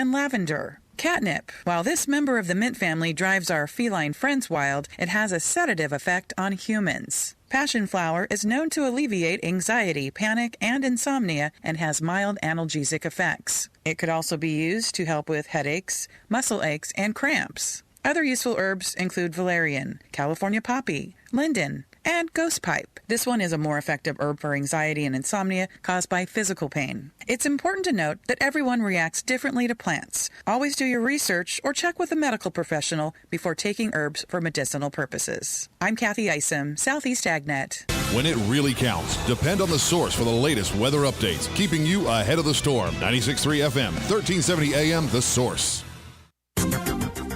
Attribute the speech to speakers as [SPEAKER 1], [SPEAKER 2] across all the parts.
[SPEAKER 1] and lavender. Catnip. While this member of the mint family drives our feline friends wild, it has a sedative effect on humans. Passion flower is known to alleviate anxiety, panic, and insomnia and has mild analgesic effects. It could also be used to help with headaches, muscle aches, and cramps. Other useful herbs include valerian, California poppy, linden, and ghost pipe. This one is a more effective herb for anxiety and insomnia caused by physical pain. It's important to note that everyone reacts differently to plants. Always do your research or check with a medical professional before taking herbs for medicinal purposes. I'm Kathy Isom, Southeast AgNet.
[SPEAKER 2] When it really counts, depend on the source for the latest weather updates, keeping you ahead of the storm. 96.3 FM, 1370 AM, The Source.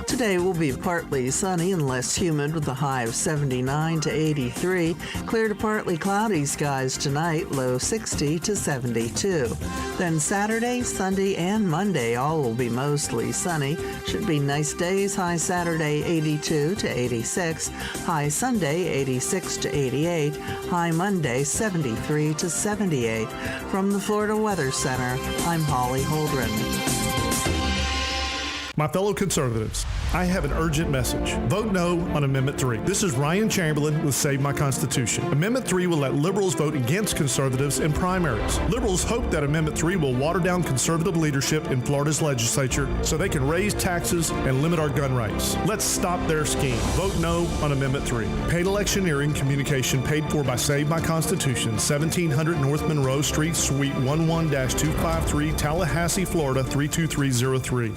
[SPEAKER 3] Today will be partly sunny and less humid with a high of 79 to 83. Clear to partly cloudy skies tonight, low 60 to 72. Then Saturday, Sunday, and Monday all will be mostly sunny. Should be nice days. High Saturday 82 to 86. High Sunday 86 to 88. High Monday 73 to 78. From the Florida Weather Center, I'm Holly Holdren.
[SPEAKER 4] My fellow conservatives, I have an urgent message. Vote no on Amendment 3. This is Ryan Chamberlain with Save My Constitution. Amendment 3 will let liberals vote against conservatives in primaries. Liberals hope that Amendment 3 will water down conservative leadership in Florida's legislature so they can raise taxes and limit our gun rights. Let's stop their scheme. Vote no on Amendment 3. Paid electioneering communication paid for by Save My Constitution, 1700 North Monroe Street, Suite 11-253, Tallahassee, Florida 32303.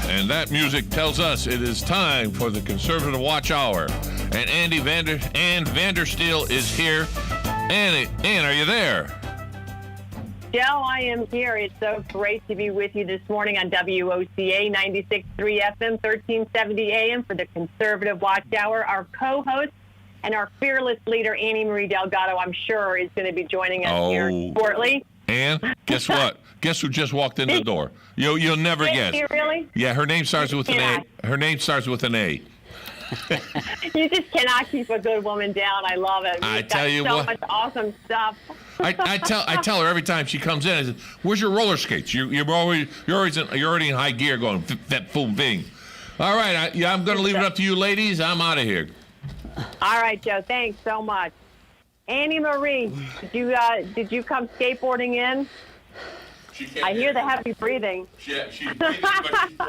[SPEAKER 5] And that music tells us it is time for the Conservative Watch Hour. And Ann Vandersteel is here. Ann, are you there?
[SPEAKER 6] Joe, I am here. It's so great to be with you this morning on WOCA 96.3 FM, 1370 AM for the Conservative Watch Hour. Our co-host and our fearless leader, Annie Marie Delgado, I'm sure, is going to be joining us here shortly.
[SPEAKER 5] And guess what? Guess who just walked in the door? You'll never guess.
[SPEAKER 6] Did she really?
[SPEAKER 5] Yeah, her name starts with an A. Her name starts with an A.
[SPEAKER 6] You just cannot keep a good woman down. I love it.
[SPEAKER 5] I tell you what.
[SPEAKER 6] So much awesome stuff.
[SPEAKER 5] I tell her every time she comes in, I said, "Where's your roller skates? You're already in high gear going that boom bing." All right, I'm going to leave it up to you, ladies. I'm out of here.
[SPEAKER 6] All right, Joe. Thanks so much. Annie Marie, did you come skateboarding in? I hear the heavy breathing.
[SPEAKER 5] She's breathing,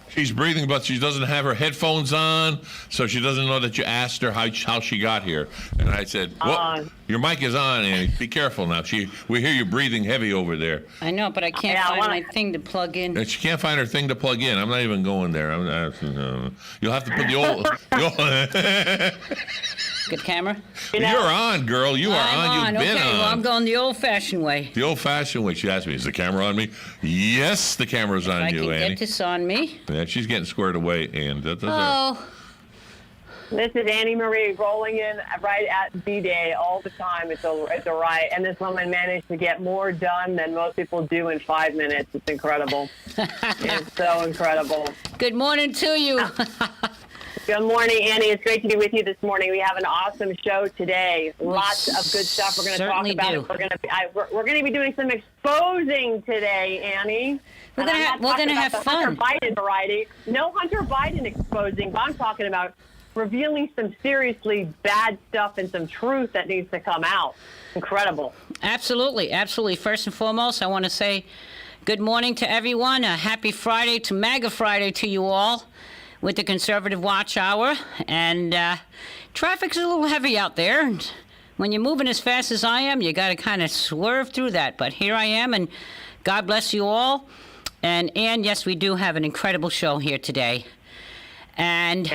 [SPEAKER 5] she's breathing, but she doesn't have her headphones on, so she doesn't know that you asked her how she got here. And I said, "Well, your mic is on, Annie. Be careful now. We hear you breathing heavy over there."
[SPEAKER 7] I know, but I can't find my thing to plug in.
[SPEAKER 5] And she can't find her thing to plug in. I'm not even going there. You'll have to put the old.
[SPEAKER 7] Good camera?
[SPEAKER 5] You're on, girl. You are on. You've been on.
[SPEAKER 7] Well, I'm going the old-fashioned way.
[SPEAKER 5] The old-fashioned way. She asked me, "Is the camera on me?" Yes, the camera's on you, Annie.
[SPEAKER 7] I can get this on me.
[SPEAKER 5] Yeah, she's getting squared away, and
[SPEAKER 6] This is Annie Marie rolling in right at D-Day all the time. It's a riot, and this woman managed to get more done than most people do in 5 minutes. It's incredible. It's so incredible.
[SPEAKER 7] Good morning to you.
[SPEAKER 6] Good morning, Annie. It's great to be with you this morning. We have an awesome show today. Lots of good stuff. We're going to talk about it. We're going to be doing some exposing today, Annie.
[SPEAKER 7] We're going to have fun.
[SPEAKER 6] Hunter Biden variety. No Hunter Biden exposing, but I'm talking about revealing some seriously bad stuff and some truth that needs to come out. Incredible.
[SPEAKER 7] Absolutely, absolutely. First and foremost, I want to say good morning to everyone. A happy Friday to MAGA Friday to you all with the Conservative Watch Hour. And traffic's a little heavy out there. And when you're moving as fast as I am, you got to kind of swerve through that. But here I am, and God bless you all. And yes, we do have an incredible show here today. And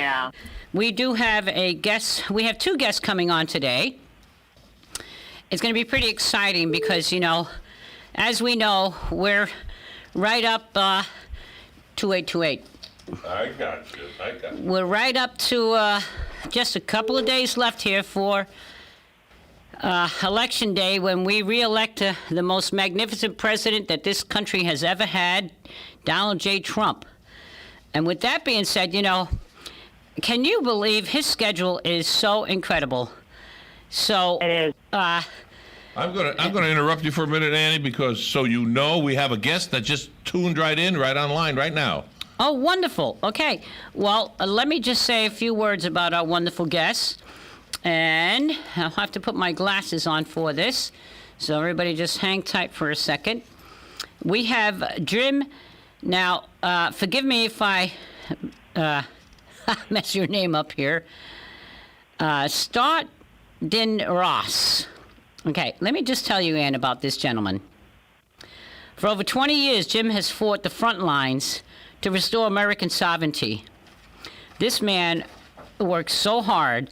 [SPEAKER 7] we do have a guest. We have two guests coming on today. It's going to be pretty exciting because, as we know, we're right up 2828.
[SPEAKER 5] I got you.
[SPEAKER 7] We're right up to just a couple of days left here for Election Day when we re-elect the most magnificent president that this country has ever had, Donald J. Trump. And with that being said, can you believe his schedule is so incredible? So
[SPEAKER 6] It is.
[SPEAKER 5] I'm gonna interrupt you for a minute, Annie, because we have a guest that just tuned right online right now.
[SPEAKER 7] Oh, wonderful. Okay. Well, let me just say a few words about our wonderful guest. And I'll have to put my glasses on for this. So everybody just hang tight for a second. We have Jim. Now, forgive me if I mess your name up here. Start Din Ross. Okay, let me just tell you, Ann, about this gentleman. For over 20 years, Jim has fought the front lines to restore American sovereignty. This man works so hard,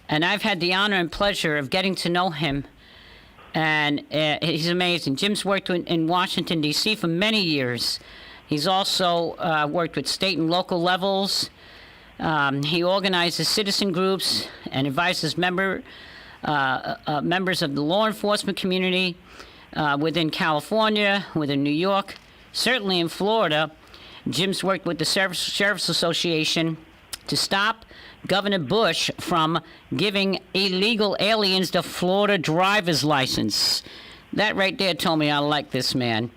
[SPEAKER 7] and I've had the honor and pleasure of getting to know him, and he's amazing. Jim's worked in Washington, D.C. for many years. He's also worked with state and local levels. He organizes citizen groups and advises members of the law enforcement community within California, within New York, certainly in Florida. Jim's worked with the Sheriff's Association to stop Governor Bush from giving illegal aliens the Florida driver's license. That right there told me I like this man.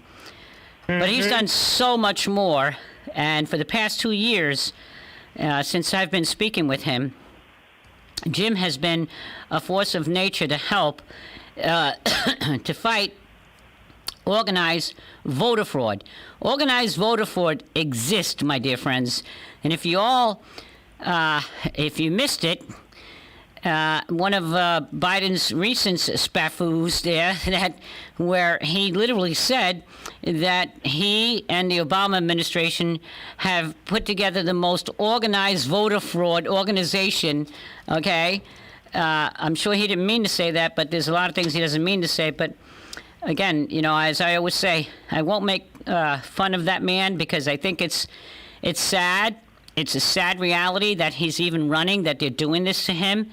[SPEAKER 7] But he's done so much more, and for the past 2 years, since I've been speaking with him, Jim has been a force of nature to help to fight organized voter fraud. Organized voter fraud exists, my dear friends. And if you missed it, one of Biden's recent spafus there, where he literally said that he and the Obama administration have put together the most organized voter fraud organization, okay? I'm sure he didn't mean to say that, but there's a lot of things he doesn't mean to say. But again, as I always say, I won't make fun of that man because I think it's sad. It's a sad reality that he's even running, that they're doing this to him,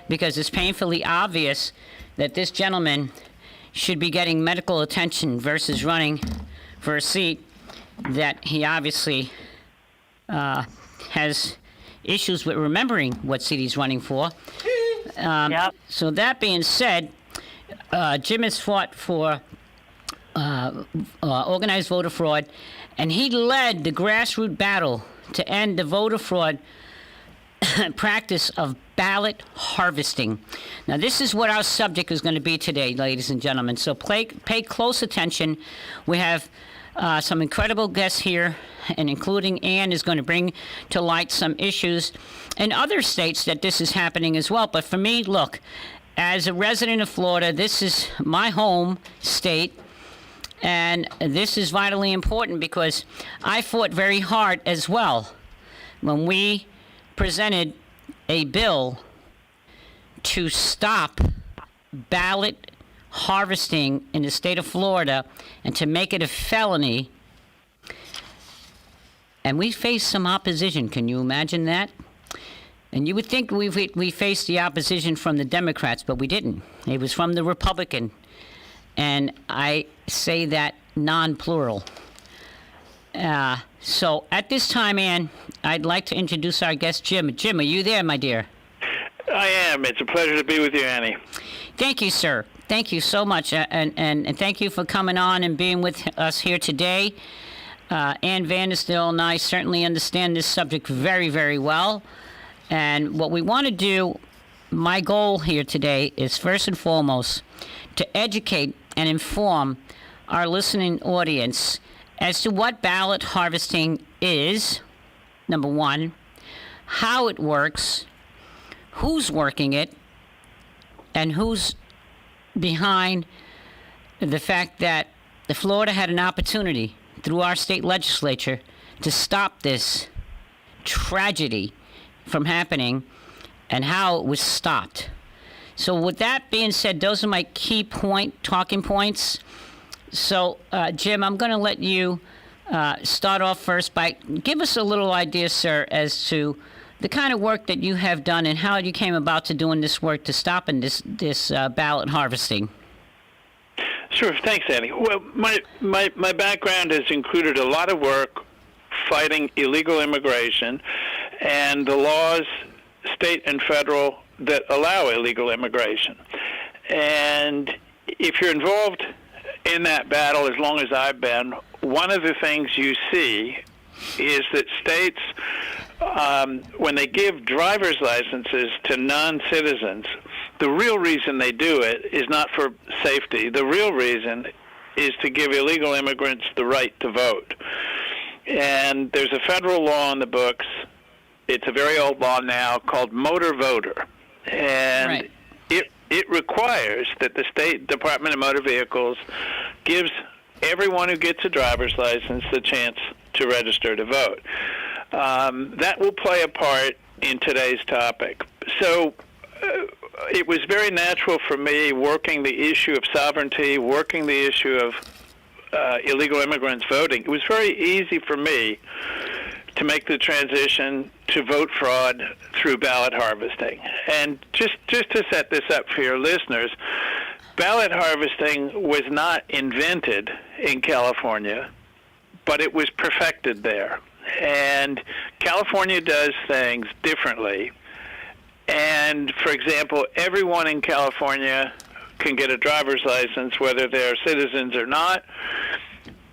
[SPEAKER 7] because it's painfully obvious that this gentleman should be getting medical attention versus running for a seat that he obviously has issues with remembering what seat he's running for.
[SPEAKER 6] Yep.
[SPEAKER 7] So that being said, Jim has fought for organized voter fraud, and he led the grassroots battle to end the voter fraud practice of ballot harvesting. Now, this is what our subject is going to be today, ladies and gentlemen. So pay close attention. We have some incredible guests here, and including Ann is going to bring to light some issues in other states that this is happening as well. But for me, look, as a resident of Florida, this is my home state. And this is vitally important because I fought very hard as well when we presented a bill to stop ballot harvesting in the state of Florida and to make it a felony. And we faced some opposition. Can you imagine that? And you would think we faced the opposition from the Democrats, but we didn't. It was from the Republican. And I say that non-plural. So at this time, Ann, I'd like to introduce our guest, Jim. Jim, are you there, my dear?
[SPEAKER 8] I am. It's a pleasure to be with you, Annie.
[SPEAKER 7] Thank you, sir. Thank you so much. And thank you for coming on and being with us here today. Ann Vanderstel and I certainly understand this subject very, very well. And what we want to do, my goal here today is first and foremost to educate and inform our listening audience as to what ballot harvesting is, number one, how it works, who's working it, and who's behind the fact that Florida had an opportunity through our state legislature to stop this tragedy from happening and how it was stopped. So with that being said, those are my key talking points. So, Jim, I'm going to let you start off first by give us a little idea, sir, as to the kind of work that you have done and how you came about to doing this work to stopping this ballot harvesting.
[SPEAKER 8] Sure. Thanks, Annie. Well, my background has included a lot of work fighting illegal immigration and the laws, state and federal, that allow illegal immigration. And if you're involved in that battle, as long as I've been, one of the things you see is that states, when they give driver's licenses to non-citizens, the real reason they do it is not for safety. The real reason is to give illegal immigrants the right to vote. And there's a federal law on the books, it's a very old law now, called Motor Voter. And
[SPEAKER 7] right.
[SPEAKER 8] It requires that the State Department of Motor Vehicles gives everyone who gets a driver's license the chance to register to vote. That will play a part in today's topic. So it was very natural for me, working the issue of sovereignty, working the issue of illegal immigrants voting. It was very easy for me to make the transition to vote fraud through ballot harvesting. And just to set this up for your listeners, ballot harvesting was not invented in California, but it was perfected there. And California does things differently. And, for example, everyone in California can get a driver's license, whether they're citizens or not.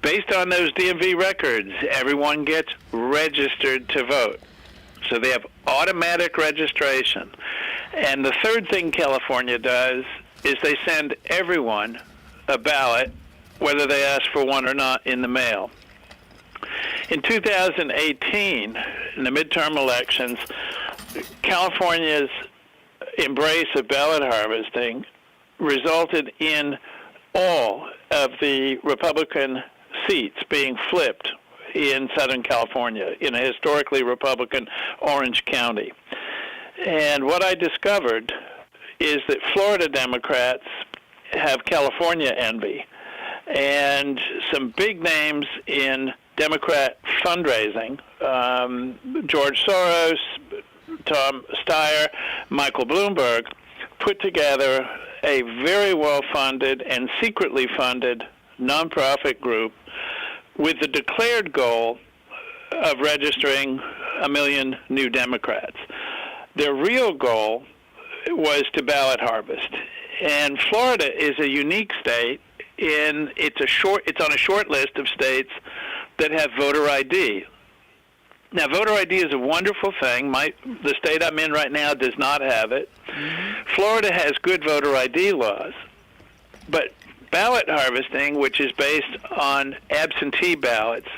[SPEAKER 8] Based on those DMV records, everyone gets registered to vote. So they have automatic registration. And the third thing California does is they send everyone a ballot, whether they ask for one or not, in the mail. In 2018, in the midterm elections, California's embrace of ballot harvesting resulted in all of the Republican seats being flipped in Southern California, in a historically Republican Orange County. And what I discovered is that Florida Democrats have California envy. And some big names in Democrat fundraising, George Soros, Tom Steyer, Michael Bloomberg, put together a very well-funded and secretly funded nonprofit group with the declared goal of registering 1 million new Democrats. Their real goal was to ballot harvest. And Florida is a unique state it's on a short list of states that have voter ID. Now, voter ID is a wonderful thing. The state I'm in right now does not have it. Florida has good voter ID laws, but ballot harvesting, which is based on absentee ballots,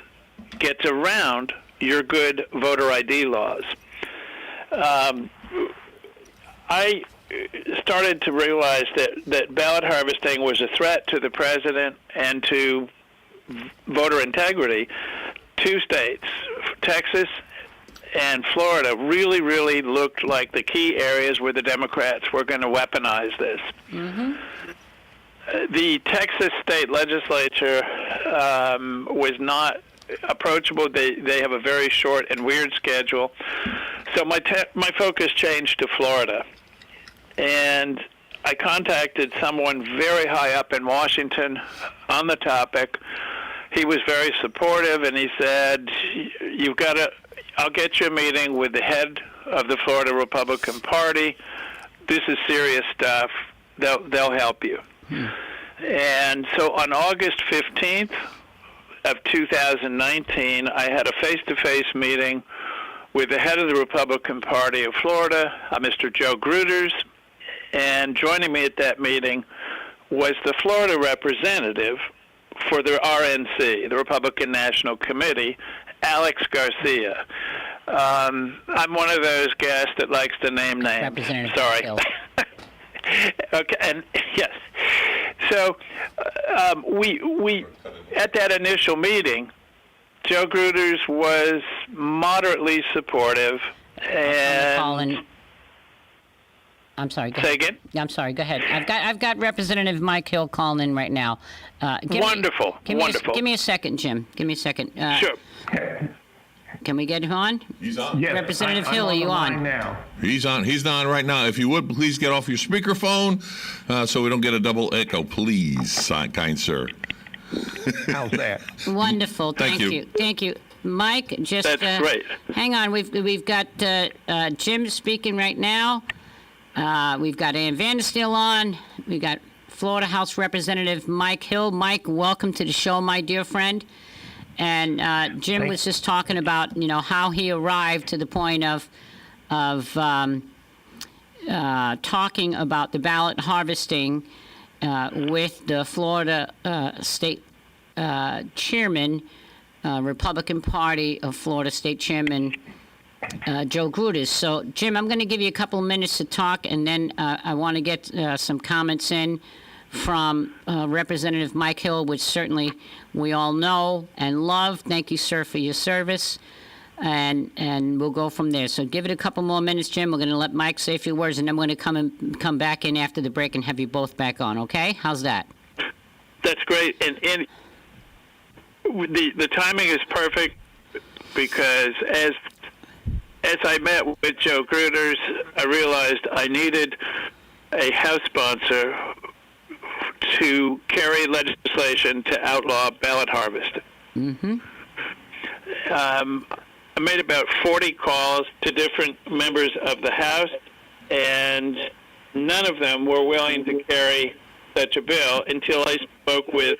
[SPEAKER 8] gets around your good voter ID laws. I started to realize that ballot harvesting was a threat to the president and to voter integrity. Two states, Texas and Florida, really, really looked like the key areas where the Democrats were going to weaponize this. The Texas state legislature was not approachable. They have a very short and weird schedule. So my focus changed to Florida. And I contacted someone very high up in Washington on the topic. He was very supportive, and he said, I'll get you a meeting with the head of the Florida Republican Party. This is serious stuff. They'll help you. And so on August 15th of 2019, I had a face-to-face meeting with the head of the Republican Party of Florida, Mr. Joe Gruters, and joining me at that meeting was the Florida representative for the RNC, the Republican National Committee, Alex Garcia. I'm one of those guests that likes to name names.
[SPEAKER 7] Representative
[SPEAKER 8] Sorry. Okay, and yes. So we at that initial meeting, Joe Gruters was moderately supportive, and
[SPEAKER 7] I'm sorry. Go
[SPEAKER 8] say
[SPEAKER 7] ahead.
[SPEAKER 8] again.
[SPEAKER 7] I'm sorry. Go ahead. I've got Representative Mike Hill calling in right now.
[SPEAKER 8] Wonderful. Wonderful.
[SPEAKER 7] Give me a second, Jim. Give me a second.
[SPEAKER 8] Sure.
[SPEAKER 7] Can we get him on?
[SPEAKER 5] He's on.
[SPEAKER 9] Yes,
[SPEAKER 7] Representative Hill,
[SPEAKER 9] I'm
[SPEAKER 7] are you on?
[SPEAKER 9] now?
[SPEAKER 5] He's on. He's on right now. If you would, please get off your speakerphone so we don't get a double echo, please, kind sir.
[SPEAKER 9] How's that?
[SPEAKER 7] Wonderful.
[SPEAKER 5] Thank you.
[SPEAKER 7] Thank you. Mike, just
[SPEAKER 8] That's great.
[SPEAKER 7] Hang on. We've got Jim speaking right now. We've got Ann Vandersteel on. We've got Florida House Representative Mike Hill. Mike, welcome to the show, my dear friend. And Jim was just talking about, how he arrived to the point of talking about the ballot harvesting with the Florida State Chairman, Republican Party of Florida State Chairman Joe Gruders. So, Jim, I'm going to give you a couple of minutes to talk, and then I want to get some comments in from Representative Mike Hill, which certainly we all know and love. Thank you, sir, for your service. And we'll go from there. So give it a couple more minutes, Jim. We're going to let Mike say a few words, and then we're going to come back in after the break and have you both back on, okay? How's that?
[SPEAKER 8] That's great. And the timing is perfect because as I met with Joe Gruders, I realized I needed a House sponsor to carry legislation to outlaw ballot harvesting.
[SPEAKER 7] Mm-hmm.
[SPEAKER 8] I made about 40 calls to different members of the House, and none of them were willing to carry such a bill until I spoke with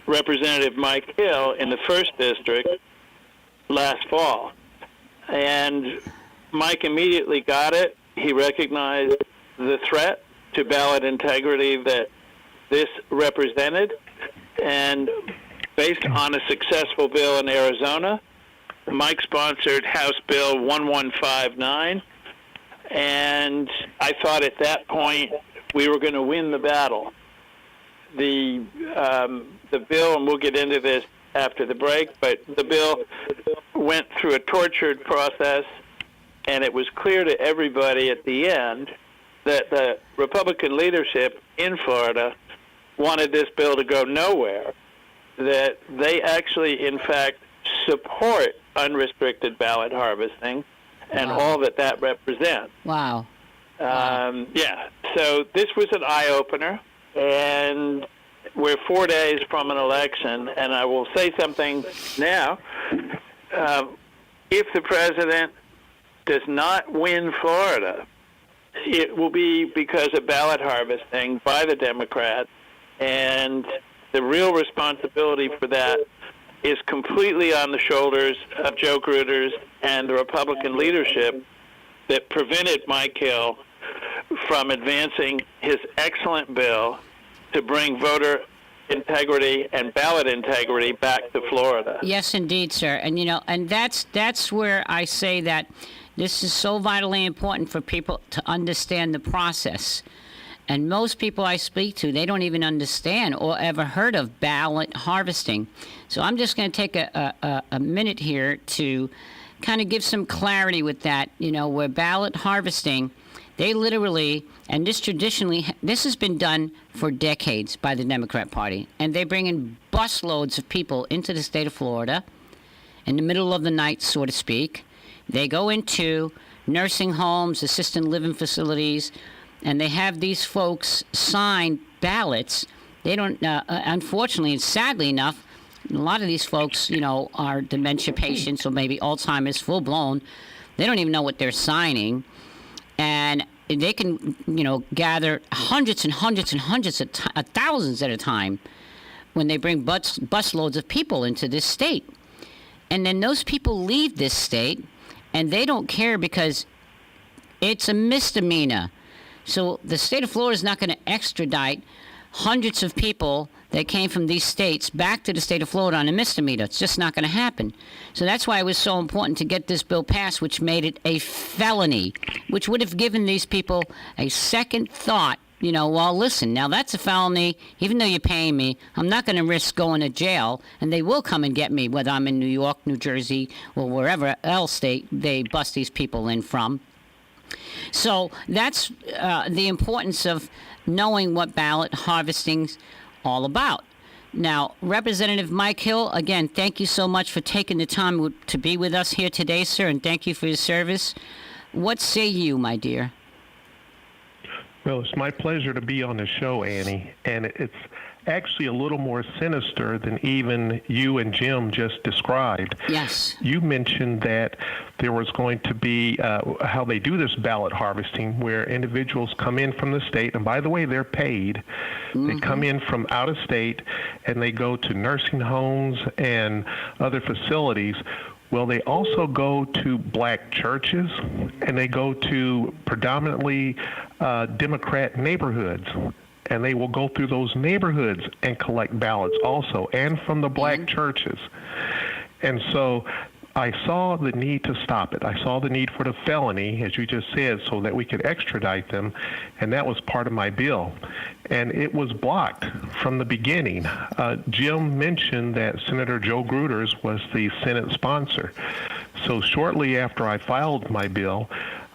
[SPEAKER 8] Representative Mike Hill in the 1st District last fall. And Mike immediately got it. He recognized the threat to ballot integrity that this represented, and based on a successful bill in Arizona, Mike sponsored House Bill 1159, and I thought at that point we were going to win the battle. The bill, and we'll get into this after the break, but the bill went through a tortured process, and it was clear to everybody at the end that the Republican leadership in Florida wanted this bill to go nowhere, that they actually, in fact, support unrestricted ballot harvesting and all that represents.
[SPEAKER 7] Wow.
[SPEAKER 8] Yeah, so this was an eye-opener, and we're 4 days from an election, and I will say something now. If the president does not win Florida, it will be because of ballot harvesting by the Democrats, and the real responsibility for that is completely on the shoulders of Joe Gruders and the Republican leadership that prevented Mike Hill from advancing his excellent bill to bring voter integrity and ballot integrity back to Florida.
[SPEAKER 7] Yes, indeed, sir. And, and that's where I say that this is so vitally important for people to understand the process. And most people I speak to, they don't even understand or ever heard of ballot harvesting. So I'm just going to take a minute here to kind of give some clarity with that, where ballot harvesting, they literally, and this has been done for decades by the Democrat Party. And they bring in busloads of people into the state of Florida in the middle of the night, so to speak. They go into nursing homes, assisted living facilities, and they have these folks sign ballots. They don't, unfortunately and sadly enough, a lot of these folks, are dementia patients or maybe Alzheimer's full-blown. They don't even know what they're signing. And they can, gather hundreds and hundreds and hundreds of thousands at a time when they bring busloads of people into this state. And then those people leave this state, and they don't care because it's a misdemeanor. So the state of Florida is not going to extradite hundreds of people that came from these states back to the state of Florida on a misdemeanor. It's just not going to happen. So that's why it was so important to get this bill passed, which made it a felony, which would have given these people a second thought. Well, listen, now that's a felony. Even though you're paying me, I'm not going to risk going to jail, and they will come and get me, whether I'm in New York, New Jersey, or wherever else they bust these people in from. So that's the importance of knowing what ballot harvesting's all about. Now, Representative Mike Hill, again, thank you so much for taking the time to be with us here today, sir, and thank you for your service. What say you, my dear?
[SPEAKER 9] Well, it's my pleasure to be on the show, Annie, and actually a little more sinister than even you and Jim just described.
[SPEAKER 7] Yes.
[SPEAKER 9] You mentioned that there was going to be how they do this ballot harvesting, where individuals come in from the state, and by the way, they're paid. They come in from out of state, and they go to nursing homes and other facilities. Well, they also go to black churches, and they go to predominantly Democrat neighborhoods. And they will go through those neighborhoods and collect ballots also, and from the black churches. And so I saw the need to stop it. I saw the need for the felony, as you just said, so that we could extradite them, and that was part of my bill. And it was blocked from the beginning. Jim mentioned that Senator Joe Gruters was the Senate sponsor. So shortly after I filed my bill,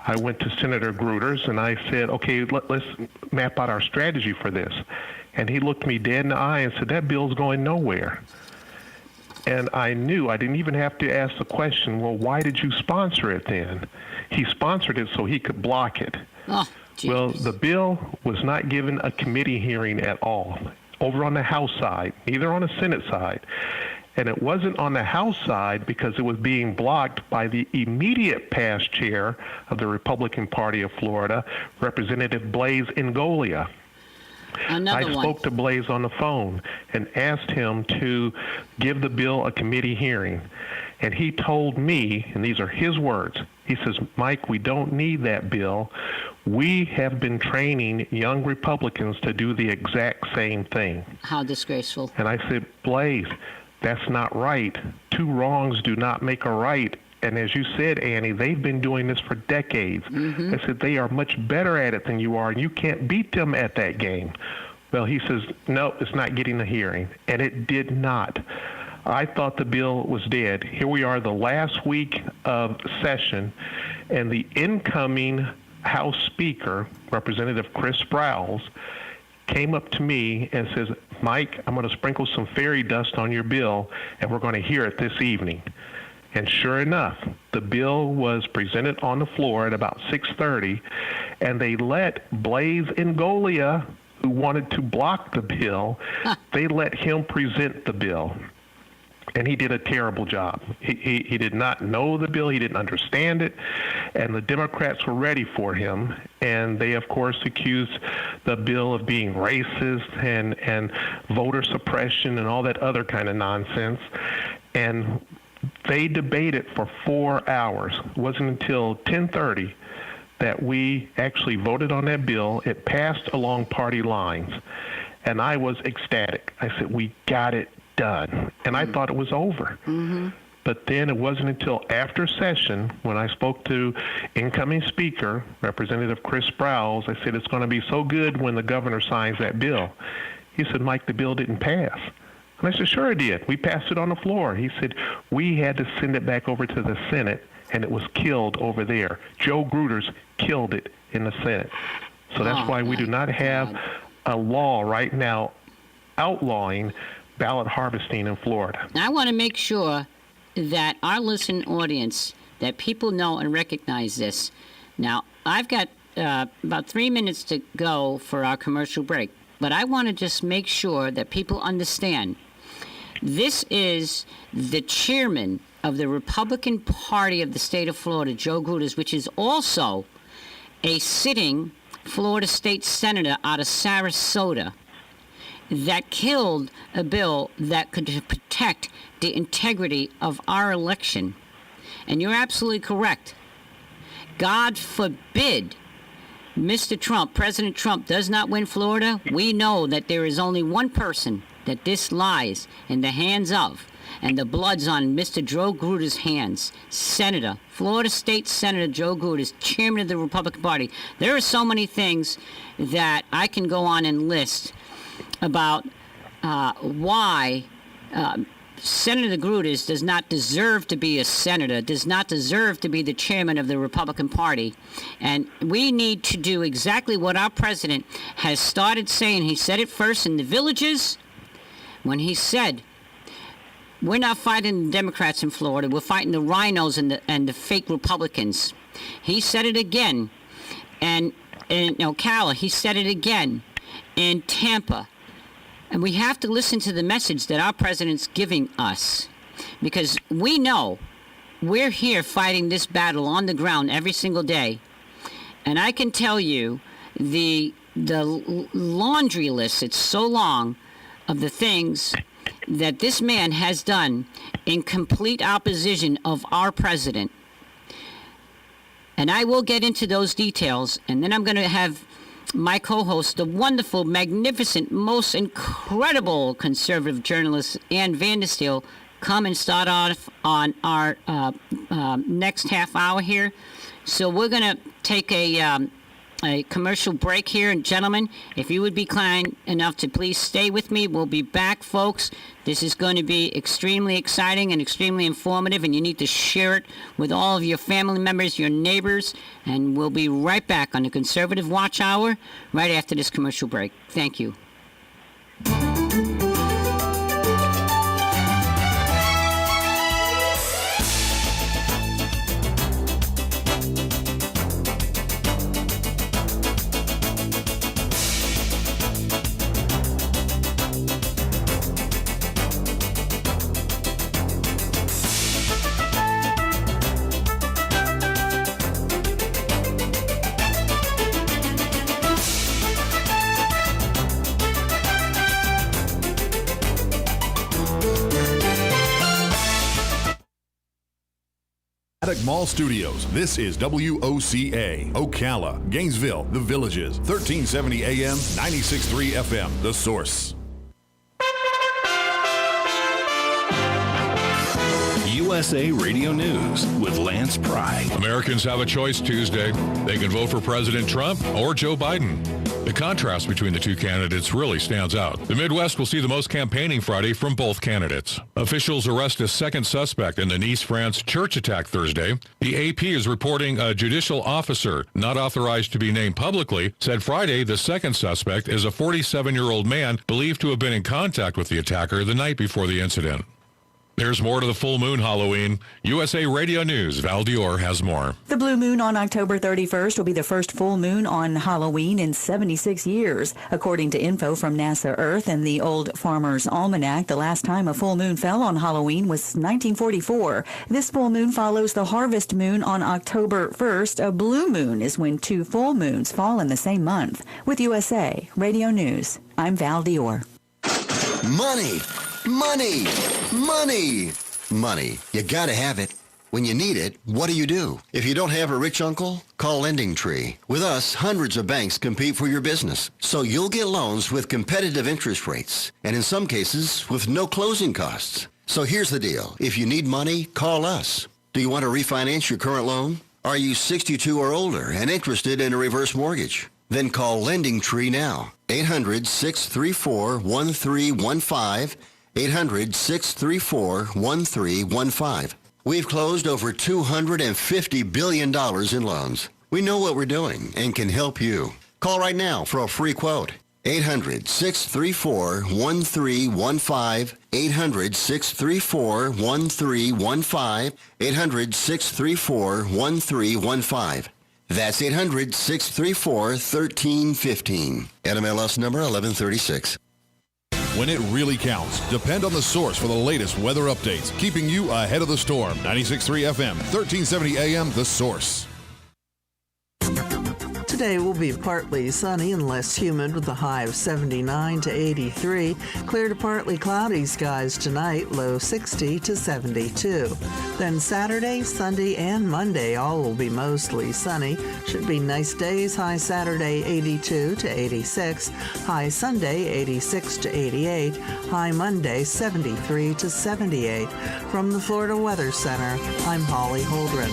[SPEAKER 9] I went to Senator Gruters and I said, okay, let's map out our strategy for this. And he looked me dead in the eye and said, that bill's going nowhere. And I knew, I didn't even have to ask the question, well, why did you sponsor it then? He sponsored it so he could block it.
[SPEAKER 7] Oh,
[SPEAKER 9] well, the bill was not given a committee hearing at all, over on the House side, neither on the Senate side. And it wasn't on the House side because it was being blocked by the immediate past chair of the Republican Party of Florida, Representative Blaise Ingoglia. I spoke to Blaise on the phone and asked him to give the bill a committee hearing. And he told me, and these are his words, he says, Mike, we don't need that bill. We have been training young Republicans to do the exact same thing.
[SPEAKER 7] How disgraceful.
[SPEAKER 9] And I said, Blaise, that's not right. Two wrongs do not make a right. And as you said, Annie, they've been doing this for decades. I said, they are much better at it than you are, and you can't beat them at that game. Well, he says, no, it's not getting a hearing. And it did not. I thought the bill was dead. Here we are the last week of session, and the incoming House Speaker, Representative Chris Sprowls, came up to me and says, Mike, I'm going to sprinkle some fairy dust on your bill, and we're going to hear it this evening. And sure enough, the bill was presented on the floor at about 6:30, and they let Blaise Ingoglia, who wanted to block the bill, they let him present the bill. And he did a terrible job. He did not know the bill. He didn't understand it. And the Democrats were ready for him. And they, of course, accused the bill of being racist and voter suppression and all that other kind of nonsense. And they debated for 4 hours. It wasn't until 10:30 that we actually voted on that bill. It passed along party lines. And I was ecstatic. I said, we got it done. And I thought it was over. But then it wasn't until after session when I spoke to incoming Speaker, Representative Chris Sprowls, I said, it's going to be so good when the governor signs that bill. He said, Mike, the bill didn't pass. And I said, sure it did. We passed it on the floor. He said, we had to send it back over to the Senate, and it was killed over there. Joe Gruters killed it in the Senate. So that's why we do not have a law right now outlawing ballot harvesting in Florida.
[SPEAKER 7] I want to make sure that our listening audience, that people know and recognize this. Now, I've got about 3 minutes to go for our commercial break, but I want to just make sure that people understand this is the chairman of the Republican Party of the state of Florida, Joe Gruters, which is also a sitting Florida state senator out of Sarasota, that killed a bill that could protect the integrity of our election. And you're absolutely correct. God forbid Mr. Trump, President Trump, does not win Florida. We know that there is only one person that this lies in the hands of, and the blood's on Mr. Joe Gruters' hands. Senator, Florida State Senator Joe Gruters, chairman of the Republican Party. There are so many things that I can go on and list about why Senator Gruters does not deserve to be a senator, does not deserve to be the chairman of the Republican Party. And we need to do exactly what our president has started saying. He said it first in the villages when he said, we're not fighting the Democrats in Florida, we're fighting the rhinos and the fake Republicans. He said it again. And in Ocala, he said it again. In Tampa, And we have to listen to the message that our president's giving us, because we know we're here fighting this battle on the ground every single day. And I can tell you the laundry list, it's so long, of the things that this man has done in complete opposition of our president. And I will get into those details, and then I'm going to have my co-host, the wonderful, magnificent, most incredible conservative journalist, Ann Vandersteel, come and start off on our next half hour here. So we're going to take a commercial break here. And gentlemen, if you would be kind enough to please stay with me, we'll be back, folks. This is going to be extremely exciting and extremely informative, and you need to share it with all of your family members, your neighbors, and we'll be right back on the Conservative Watch Hour right after this commercial break. Thank you.
[SPEAKER 2] Mall Studios. This is WOCA, Ocala, Gainesville, The Villages, 1370 AM, 96.3 FM, The Source.
[SPEAKER 10] USA Radio News with Lance Pry.
[SPEAKER 11] Americans have a choice Tuesday. They can vote for President Trump or Joe Biden. The contrast between the two candidates really stands out. The Midwest will see the most campaigning Friday from both candidates. Officials arrest a second suspect in the Nice, France church attack Thursday. The AP is reporting a judicial officer, not authorized to be named publicly, said Friday the second suspect is a 47-year-old man believed to have been in contact with the attacker the night before the incident. There's more to the full moon Halloween. USA Radio News, Val Dior has more.
[SPEAKER 12] The blue moon on October 31st will be the first full moon on Halloween in 76 years. According to info from NASA Earth and the Old Farmer's Almanac, the last time a full moon fell on Halloween was 1944. This full moon follows the harvest moon on October 1st. A blue moon is when two full moons fall in the same month. With USA Radio News, I'm Val Dior.
[SPEAKER 13] Money! Money! Money! Money. You gotta have it. When you need it, what do? If you don't have a rich uncle, call Lending Tree. With us, hundreds of banks compete for your business. So you'll get loans with competitive interest rates, and in some cases, with no closing costs. So here's the deal. If you need money, call us. Do you want to refinance your current loan? Are you 62 or older and interested in a reverse mortgage? Then call Lending Tree now. 800-634-1315. 800-634-1315. We've closed over $250 billion in loans. We know what we're doing and can help you. Call right now for a free quote. 800-634-1315. 800-634-1315. 800-634-1315. That's 800-634-1315. NMLS number 1136.
[SPEAKER 2] When it really counts, depend on the source for the latest weather updates, keeping you ahead of the storm. 96.3 FM, 1370 AM, The Source.
[SPEAKER 3] Today will be partly sunny and less humid with a high of 79 to 83. Clear to partly cloudy skies tonight, low 60 to 72. Then Saturday, Sunday, and Monday all will be mostly sunny. Should be nice days. High Saturday 82 to 86. High Sunday 86 to 88. High Monday 73 to 78. From the Florida Weather Center, I'm Holly Holdren.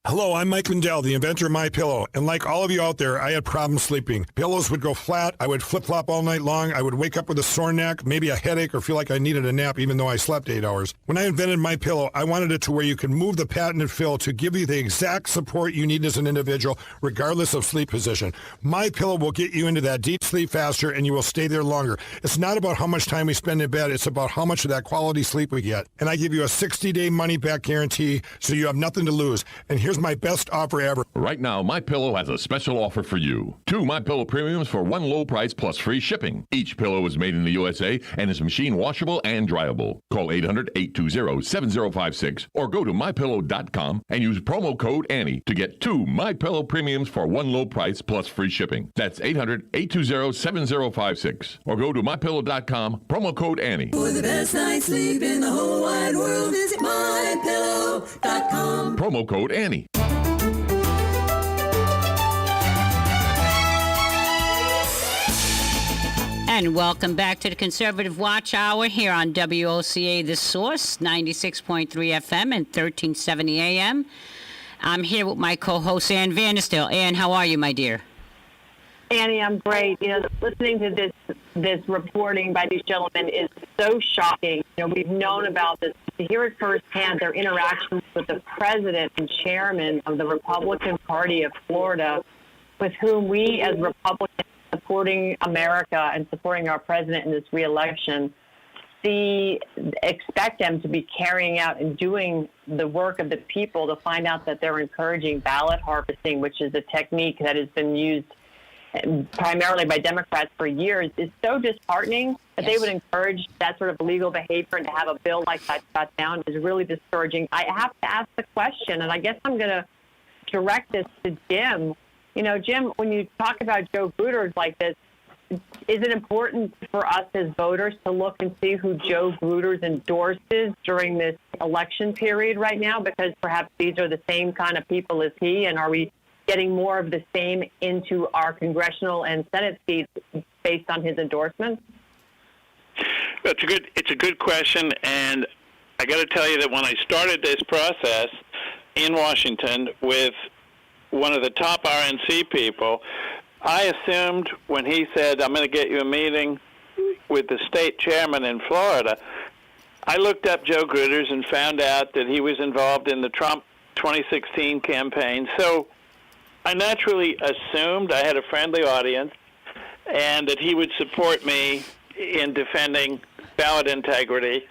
[SPEAKER 14] Hello, I'm Mike Lindell, the inventor of MyPillow, and like all of you out there, I had problems sleeping. Pillows would go flat, I would flip-flop all night long, I would wake up with a sore neck, maybe a headache, or feel like I needed a nap even though I slept 8 hours. When I invented MyPillow, I wanted it to where you can move the patented fill to give you the exact support you need as an individual, regardless of sleep position. MyPillow will get you into that deep sleep faster, and you will stay there longer. It's not about how much time we spend in bed, it's about how much of that quality sleep we get. And I give you a 60-day money-back guarantee, so you have nothing to lose. And here's my best offer ever.
[SPEAKER 11] Right now, MyPillow has a special offer for you. 2 MyPillow premiums for one low price plus free shipping. Each pillow is made in the USA and is machine washable and dryable. Call 800-820-7056 or go to MyPillow.com and use promo code Annie to get 2 MyPillow premiums for one low price plus free shipping. That's 800-820-7056 or go to MyPillow.com, promo code Annie.
[SPEAKER 15] For the best night's sleep in the whole wide world, visit MyPillow.com.
[SPEAKER 11] Promo code Annie.
[SPEAKER 7] And welcome back to the Conservative Watch Hour here on WOCA The Source, 96.3 FM and 1370 AM. I'm here with my co-host, Ann Vanderstel. Ann, how are you, my dear?
[SPEAKER 6] Annie, I'm great. Listening to this reporting by these gentlemen is so shocking. We've known about this. To hear it firsthand, their interactions with the president and chairman of the Republican Party of Florida, with whom we as Republicans supporting America and supporting our president in this re-election, expect them to be carrying out and doing the work of the people, to find out that they're encouraging ballot harvesting, which is a technique that has been used primarily by Democrats for years, is so disheartening. That they would encourage that sort of illegal behavior, and to have a bill like that shot down is really discouraging. I have to ask the question, and I guess I'm going to direct this to Jim. Jim, when you talk about Joe Gruters like this, is it important for us as voters to look and see who Joe Gruters endorses during this election period right now? Because perhaps these are the same kind of people as he, and are we getting more of the same into our congressional and Senate seats based on his endorsements?
[SPEAKER 8] It's a good question, and I got to tell you that when I started this process in Washington with one of the top RNC people, I assumed when he said, I'm going to get you a meeting with the state chairman in Florida, I looked up Joe Gruters and found out that he was involved in the Trump 2016 campaign. So I naturally assumed I had a friendly audience and that he would support me in defending ballot integrity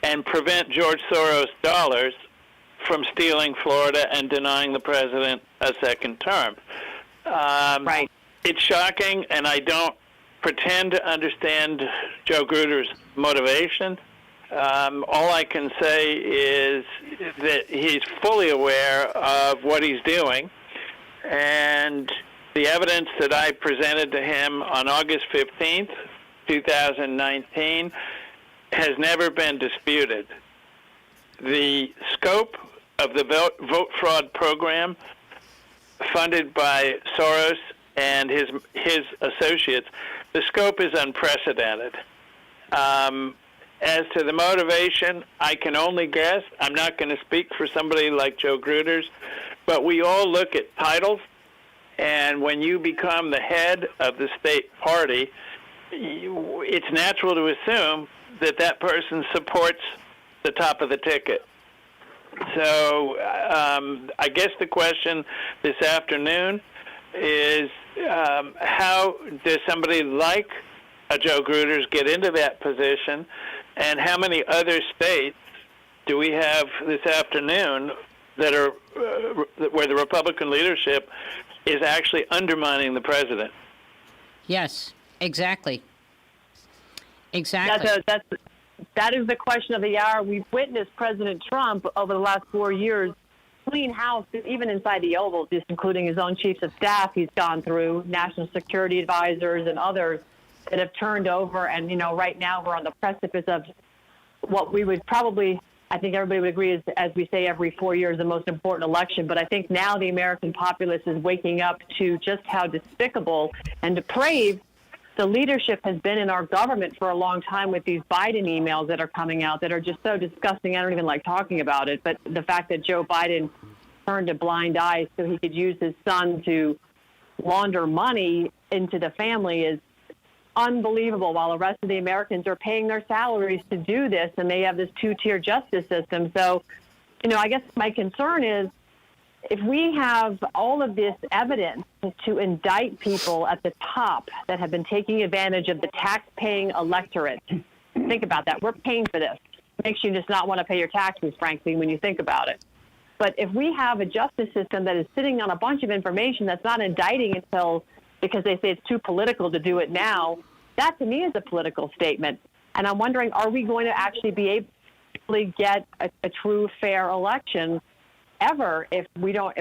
[SPEAKER 8] and prevent George Soros dollars from stealing Florida and denying the president a second term.
[SPEAKER 6] Right.
[SPEAKER 8] It's shocking, and I don't pretend to understand Joe Gruters' motivation. All I can say is that he's fully aware of what he's doing, and the evidence that I presented to him on August 15th, 2019, has never been disputed. The scope of the vote fraud program funded by Soros and his associates, the scope is unprecedented. As to the motivation, I can only guess. I'm not going to speak for somebody like Joe Gruters, but we all look at titles, and when you become the head of the state party, it's natural to assume that that person supports the top of the ticket. So I guess the question this afternoon is how does somebody like a Joe Gruters get into that position, and how many other states do we have this afternoon that are where the Republican leadership is actually undermining the president?
[SPEAKER 7] Yes, exactly. Exactly.
[SPEAKER 6] That is the question of the hour. We've witnessed President Trump over the last 4 years clean house, even inside the Oval, just including his own chiefs of staff. He's gone through national security advisors and others that have turned over. And, right now we're on the precipice of what we would probably, I think everybody would agree, is, as we say every 4 years, the most important election. But I think now the American populace is waking up to just how despicable and depraved the leadership has been in our government for a long time, with these Biden emails that are coming out that are just so disgusting. I don't even like talking about it. But the fact that Joe Biden turned a blind eye so he could use his son to launder money into the family is unbelievable, while the rest of the Americans are paying their salaries to do this, and they have this two-tier justice system. So, I guess my concern is, if we have all of this evidence to indict people at the top that have been taking advantage of the tax-paying electorate, think about that. We're paying for this. It makes you just not want to pay your taxes, frankly, when you think about it. But if we have a justice system that is sitting on a bunch of information that's not indicting until because they say it's too political to do it now, that to me is a political statement. And I'm wondering, are we going to actually be able to get a true, fair election ever if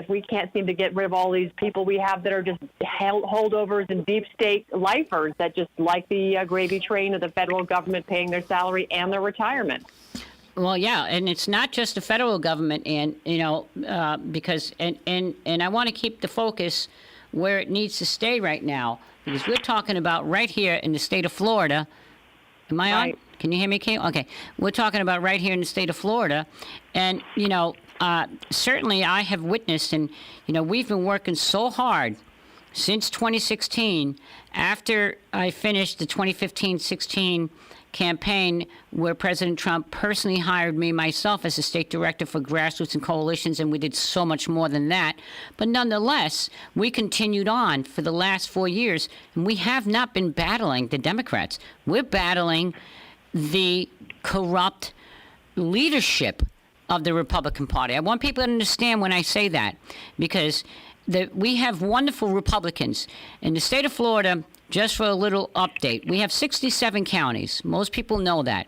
[SPEAKER 6] we can't seem to get rid of all these people we have that are just holdovers and deep state lifers that just like the gravy train of the federal government paying their salary and their retirement?
[SPEAKER 7] Well, yeah, and it's not just the federal government, and because I want to keep the focus where it needs to stay right now, because we're talking about right here in the state of Florida. Am I on? Can you hear me, Kate? Okay. We're talking about right here in the state of Florida. And, certainly I have witnessed, and, we've been working so hard since 2016, after I finished the 2015-16 campaign where President Trump personally hired me myself as a state director for grassroots and coalitions, and we did so much more than that. But nonetheless, we continued on for the last 4 years, and we have not been battling the Democrats. We're battling the corrupt leadership of the Republican Party. I want people to understand when I say that, because we have wonderful Republicans. In the state of Florida, just for a little update, we have 67 counties. Most people know that.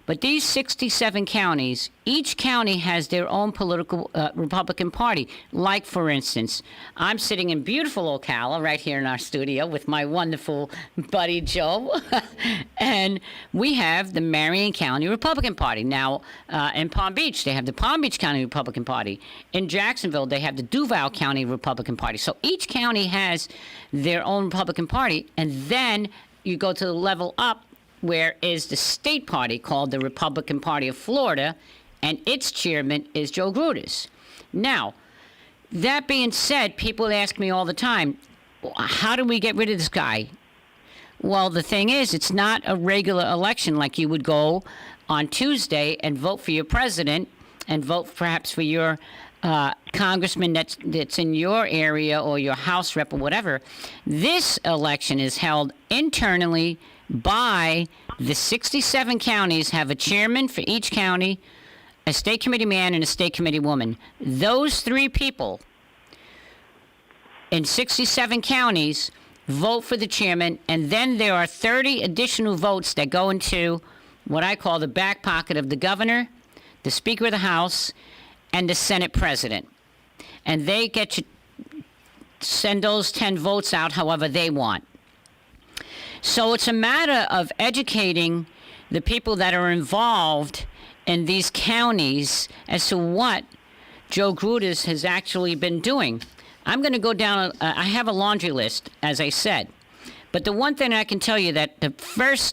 [SPEAKER 7] But these 67 counties, each county has their own political Republican Party. Like, for instance, I'm sitting in beautiful Ocala right here in our studio with my wonderful buddy Joe. And we have the Marion County Republican Party. Now, in Palm Beach, they have the Palm Beach County Republican Party. In Jacksonville, they have the Duval County Republican Party. So each county has their own Republican Party. And then you go to the level up, where is the state party called the Republican Party of Florida, and its chairman is Joe Grudis. Now, that being said, people ask me all the time, how do we get rid of this guy? Well, the thing is, it's not a regular election like you would go on Tuesday and vote for your president and vote perhaps for your congressman that's in your area or your House rep or whatever. This election is held internally by the 67 counties, have a chairman for each county, a state committee man, and a state committee woman. Those three people in 67 counties vote for the chairman, and then there are 30 additional votes that go into what I call the back pocket of the governor, the Speaker of the House, and the Senate President. And they get to send those 10 votes out however they want. So it's a matter of educating the people that are involved in these counties as to what Joe Grudis has actually been doing. I'm going to go down, I have a laundry list, as I said. But the one thing I can tell you that the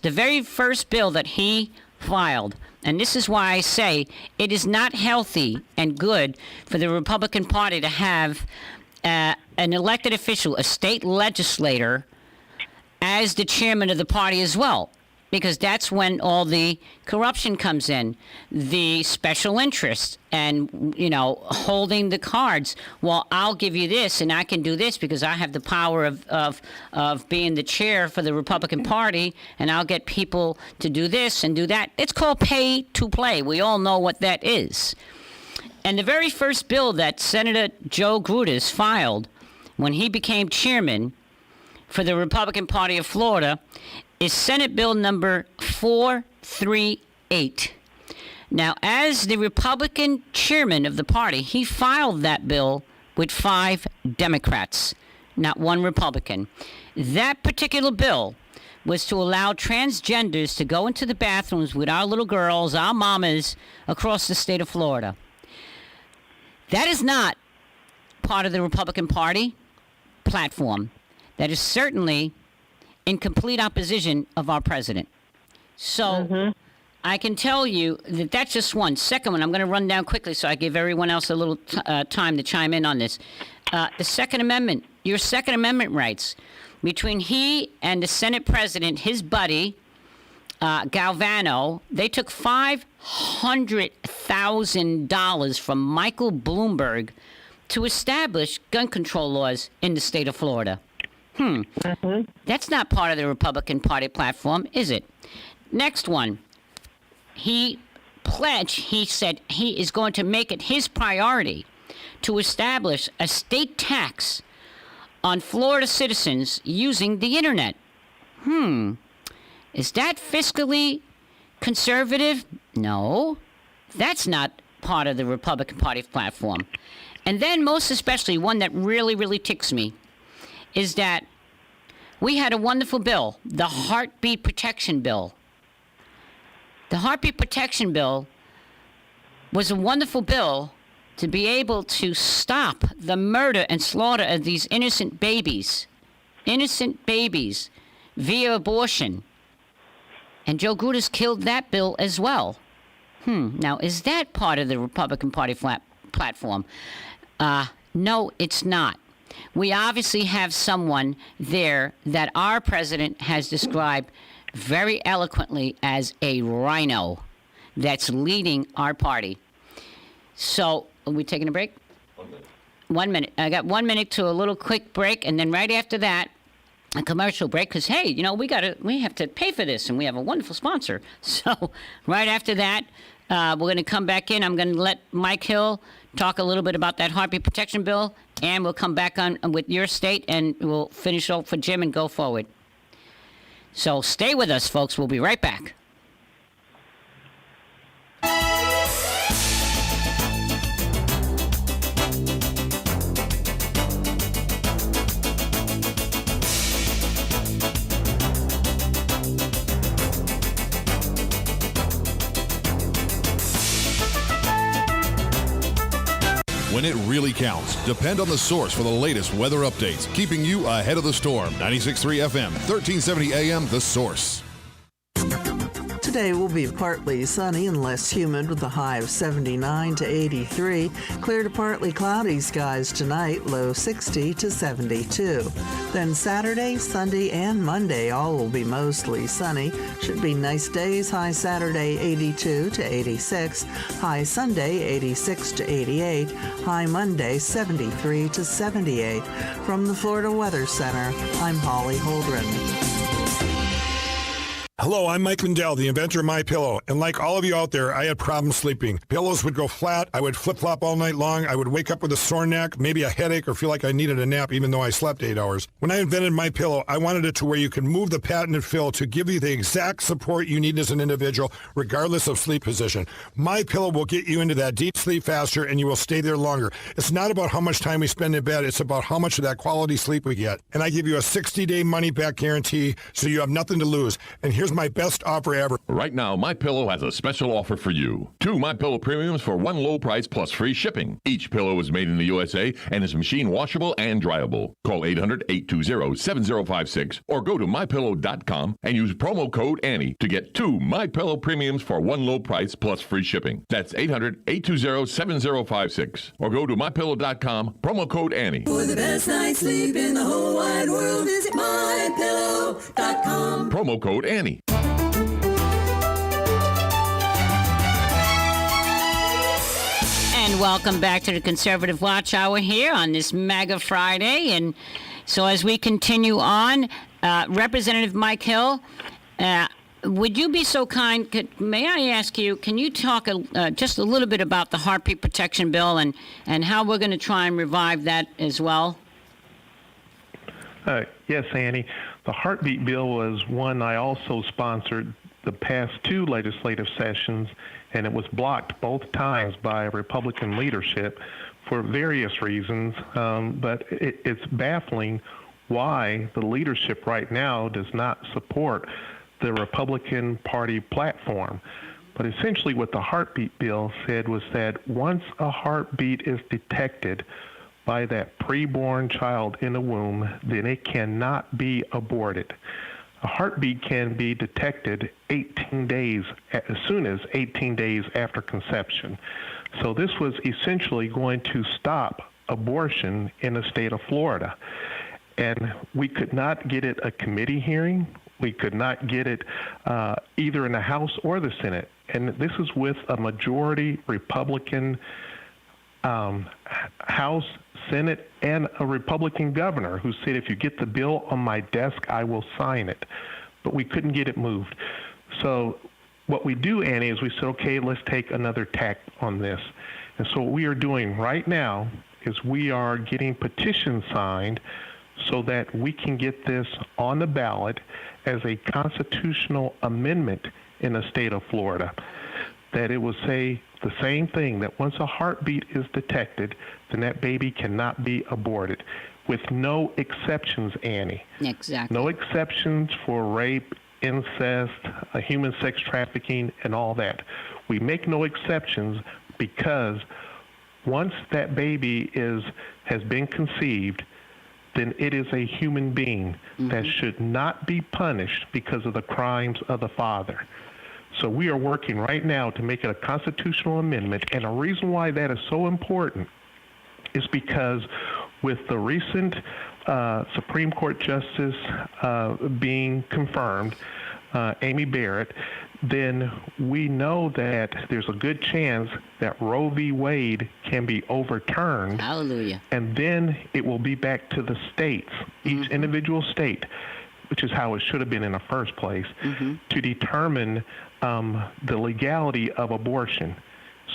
[SPEAKER 7] very first bill that he filed, and this is why I say it is not healthy and good for the Republican Party to have an elected official, a state legislator, as the chairman of the party as well, because that's when all the corruption comes in, the special interests, and, holding the cards. Well, I'll give you this, and I can do this because I have the power of being the chair for the Republican Party, and I'll get people to do this and do that. It's called pay to play. We all know what that is. And the very first bill that Senator Joe Grudis filed when he became chairman for the Republican Party of Florida is Senate Bill number 438. Now, as the Republican chairman of the party, he filed that bill with 5 Democrats, not 1 Republican. That particular bill was to allow transgenders to go into the bathrooms with our little girls, our mamas, across the state of Florida. That is not part of the Republican Party platform. That is certainly in complete opposition of our president. So I can tell you that that's just one. Second one, I'm going to run down quickly so I give everyone else a little time to chime in on this. The Second Amendment, your Second Amendment rights. Between he and the Senate president, his buddy, Galvano, they took $500,000 from Michael Bloomberg to establish gun control laws in the state of Florida. That's not part of the Republican Party platform, is it? Next one. He said he is going to make it his priority to establish a state tax on Florida citizens using the internet. Is that fiscally conservative? No, that's not part of the Republican Party platform. And then most especially, one that really, really ticks me, is that we had a wonderful bill, the Heartbeat Protection Bill. The Heartbeat Protection Bill was a wonderful bill to be able to stop the murder and slaughter of these innocent babies via abortion. And Joe Grudas killed that bill as well. Now, is that part of the Republican Party platform? No, it's not. We obviously have someone there that our president has described very eloquently as a rhino that's leading our party. So, are we taking a break? 1 minute. I got 1 minute to a little quick break, and then right after that, a commercial break, because, hey, you know, we have to pay for this, and we have a wonderful sponsor. So, right after that, we're going to come back in. I'm going to let Mike Hill talk a little bit about that heartbeat protection bill, and we'll come back on with your state, and we'll finish off for Jim and go forward. So stay with us, folks. We'll be right back.
[SPEAKER 2] When it really counts, depend on the source for the latest weather updates, keeping you ahead of the storm. 96.3 FM, 1370 AM, The Source.
[SPEAKER 3] Today will be partly sunny and less humid with a high of 79 to 83. Clear to partly cloudy skies tonight, low 60 to 72. Then Saturday, Sunday, and Monday all will be mostly sunny. Should be nice days. High Saturday 82 to 86. High Sunday 86 to 88. High Monday 73 to 78. From the Florida Weather Center, I'm Holly Holdren.
[SPEAKER 14] Hello, I'm Mike Lindell, the inventor of MyPillow, and like all of you out there, I had problems sleeping. Pillows would go flat, I would flip-flop all night long, I would wake up with a sore neck, maybe a headache, or feel like I needed a nap even though I slept 8 hours. When I invented MyPillow, I wanted it to where you can move the patented fill to give you the exact support you need as an individual, regardless of sleep position. MyPillow will get you into that deep sleep faster, and you will stay there longer. It's not about how much time we spend in bed, it's about how much of that quality sleep we get. And I give you a 60-day money-back guarantee, so you have nothing to lose. And here's my best offer ever.
[SPEAKER 11] Right now, MyPillow has a special offer for you. 2 MyPillow premiums for one low price plus free shipping. Each pillow is made in the USA and is machine washable and dryable. Call 800-820-7056 or go to MyPillow.com and use promo code Annie to get 2 MyPillow premiums for one low price plus free shipping. That's 800-820-7056 or go to MyPillow.com, promo code Annie.
[SPEAKER 15] For the best night's sleep in the whole wide world, visit MyPillow.com.
[SPEAKER 11] Promo code Annie.
[SPEAKER 7] And welcome back to the Conservative Watch Hour here on this MAGA Friday. And so as we continue on, Representative Mike Hill, would you be so kind, may I ask you, can you talk just a little bit about the Heartbeat Protection Bill and how we're going to try and revive that as well?
[SPEAKER 9] Yes, Annie. The Heartbeat Bill was one I also sponsored the past 2 legislative sessions, and it was blocked both times by Republican leadership for various reasons. But it's baffling why the leadership right now does not support the Republican Party platform. But essentially what the Heartbeat Bill said was that once a heartbeat is detected by that preborn child in the womb, then it cannot be aborted. A heartbeat can be detected 18 days, as soon as 18 days after conception. So this was essentially going to stop abortion in the state of Florida. And we could not get it a committee hearing. We could not get it either in the House or the Senate. And this is with a majority Republican House, Senate, and a Republican governor who said, if you get the bill on my desk, I will sign it. But we couldn't get it moved. So what we do, Annie, is we said, okay, let's take another tack on this. And so what we are doing right now is we are getting petitions signed so that we can get this on the ballot as a constitutional amendment in the state of Florida, that it will say the same thing, that once a heartbeat is detected, then that baby cannot be aborted, with no exceptions, Annie.
[SPEAKER 7] Exactly.
[SPEAKER 9] No exceptions for rape, incest, human sex trafficking, and all that. We make no exceptions because once that baby has been conceived, then it is a human being that should not be punished because of the crimes of the father. So we are working right now to make it a constitutional amendment, and the reason why that is so important is because with the recent Supreme Court Justice being confirmed, Amy Barrett, then we know that there's a good chance that Roe v. Wade can be overturned.
[SPEAKER 7] Hallelujah.
[SPEAKER 9] And then it will be back to the states, each individual state, which is how it should have been in the first place, to determine the legality of abortion.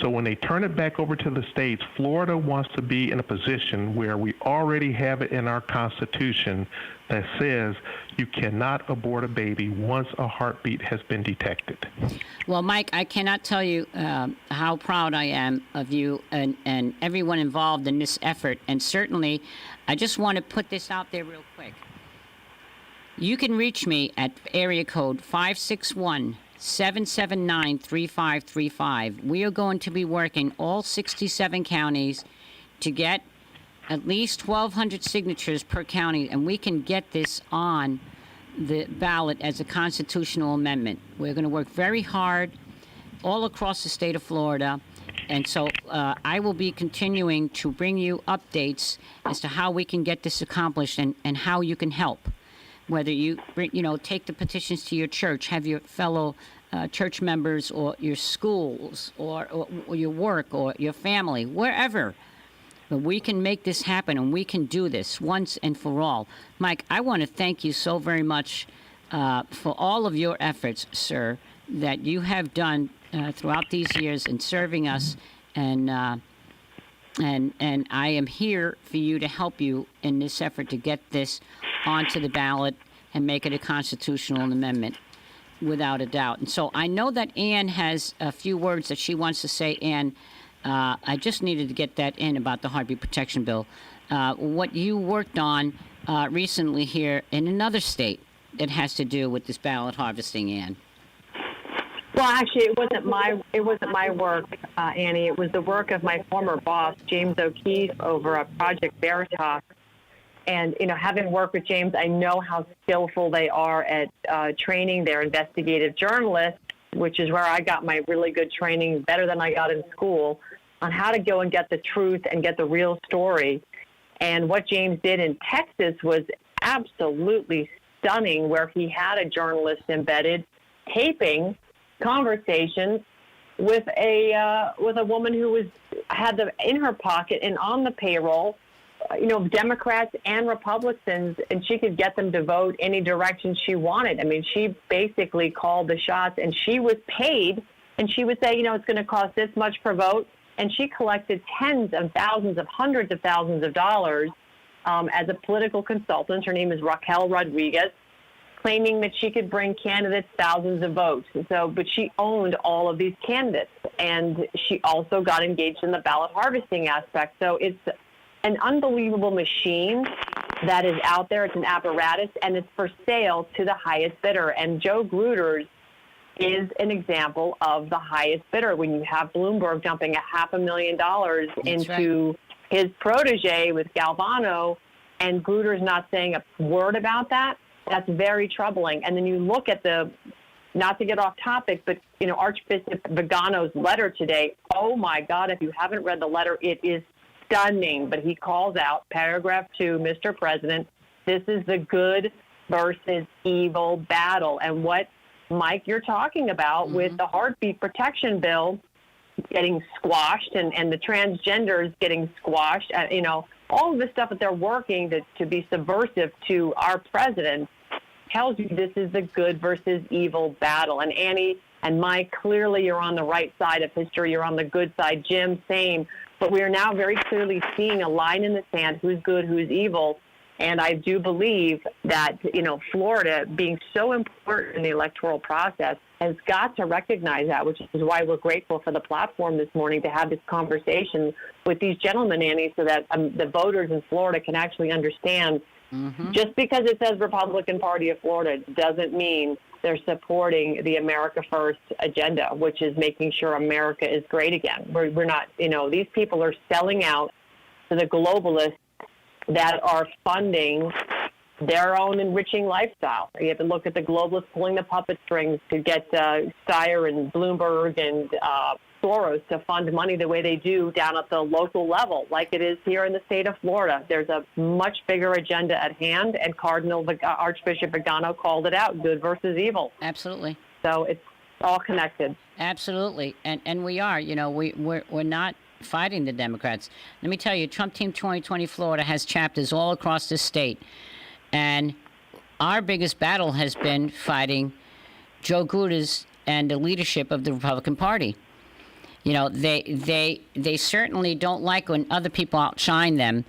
[SPEAKER 9] So when they turn it back over to the states, Florida wants to be in a position where we already have it in our Constitution that says you cannot abort a baby once a heartbeat has been detected.
[SPEAKER 7] Well, Mike, I cannot tell you how proud I am of you and everyone involved in this effort. And certainly, I just want to put this out there real quick. You can reach me at area code 561-779-3535. We are going to be working all 67 counties to get at least 1,200 signatures per county, and we can get this on the ballot as a constitutional amendment. We're going to work very hard all across the state of Florida, and so I will be continuing to bring you updates as to how we can get this accomplished and how you can help. Whether you take the petitions to your church, have your fellow church members or your schools or your work or your family, wherever. But we can make this happen, and we can do this once and for all. Mike, I want to thank you so very much for all of your efforts, sir, that you have done throughout these years in serving us, and I am here for you to help you in this effort to get this onto the ballot and make it a constitutional amendment, without a doubt. And so I know that Ann has a few words that she wants to say, Ann. I just needed to get that in about the heartbeat protection bill. What you worked on recently here in another state that has to do with this ballot harvesting, Ann.
[SPEAKER 6] Well, actually, it wasn't my work, Annie. It was the work of my former boss, James O'Keefe, over at Project Veritas. And, having worked with James, I know how skillful they are at training their investigative journalists, which is where I got my really good training, better than I got in school, on how to go and get the truth and get the real story. And what James did in Texas was absolutely stunning, where he had a journalist embedded taping conversations with a woman who had them in her pocket and on the payroll, Democrats and Republicans, and she could get them to vote any direction she wanted. I mean, she basically called the shots, and she was paid, and she would say, it's going to cost this much per vote, and she collected tens of thousands of hundreds of thousands of dollars as a political consultant. Her name is Raquel Rodriguez, claiming that she could bring candidates thousands of votes. But she owned all of these candidates, and she also got engaged in the ballot harvesting aspect. So it's an unbelievable machine that is out there. It's an apparatus, and it's for sale to the highest bidder. And Joe Gruters is an example of the highest bidder. When you have Bloomberg dumping $500,000 into his protege with Galvano, and Gruters not saying a word about that, that's very troubling. And then you look at not to get off topic, but, Archbishop Vigano's letter today. Oh, my God, if you haven't read the letter, it is stunning. But he calls out, paragraph 2, Mr. President, this is the good versus evil battle. And what, Mike, you're talking about with the heartbeat protection bill getting squashed and the transgenders getting squashed, all of the stuff that they're working to be subversive to our president tells you this is the good versus evil battle. And Annie and Mike, clearly you're on the right side of history. You're on the good side. Jim, same. But we are now very clearly seeing a line in the sand, who's good, who's evil. And I do believe that, Florida, being so important in the electoral process, has got to recognize that, which is why we're grateful for the platform this morning to have this conversation with these gentlemen, Annie, so that the voters in Florida can actually understand. Just because it says Republican Party of Florida doesn't mean they're supporting the America First agenda, which is making sure America is great again. We're not, these people are selling out to the globalists that are funding their own enriching lifestyle. You have to look at the globalists pulling the puppet strings to get Steyer and Bloomberg and Soros to fund money the way they do down at the local level, like it is here in the state of Florida. There's a much bigger agenda at hand, and Archbishop Vigano called it out, good versus evil.
[SPEAKER 7] Absolutely.
[SPEAKER 6] So it's all connected.
[SPEAKER 7] Absolutely. And we are, we're not fighting the Democrats. Let me tell you, Trump Team 2020 Florida has chapters all across the state. And our biggest battle has been fighting Joe Grudas and the leadership of the Republican Party. They certainly don't like when other people outshine them,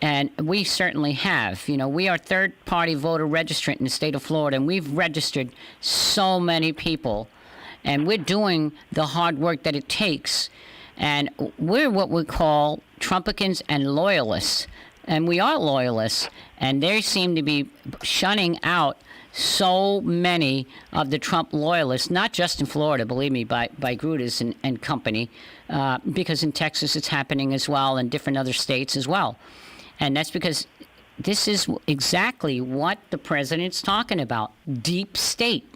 [SPEAKER 7] and we certainly have. We are third-party voter registrant in the state of Florida, and we've registered so many people, and we're doing the hard work that it takes. And we're what we call Trumpicans and loyalists. And we are loyalists. And they seem to be shunning out so many of the Trump loyalists, not just in Florida, believe me, by Grudas and company, because in Texas it's happening as well, and different other states as well. And that's because this is exactly what the president's talking about, deep state.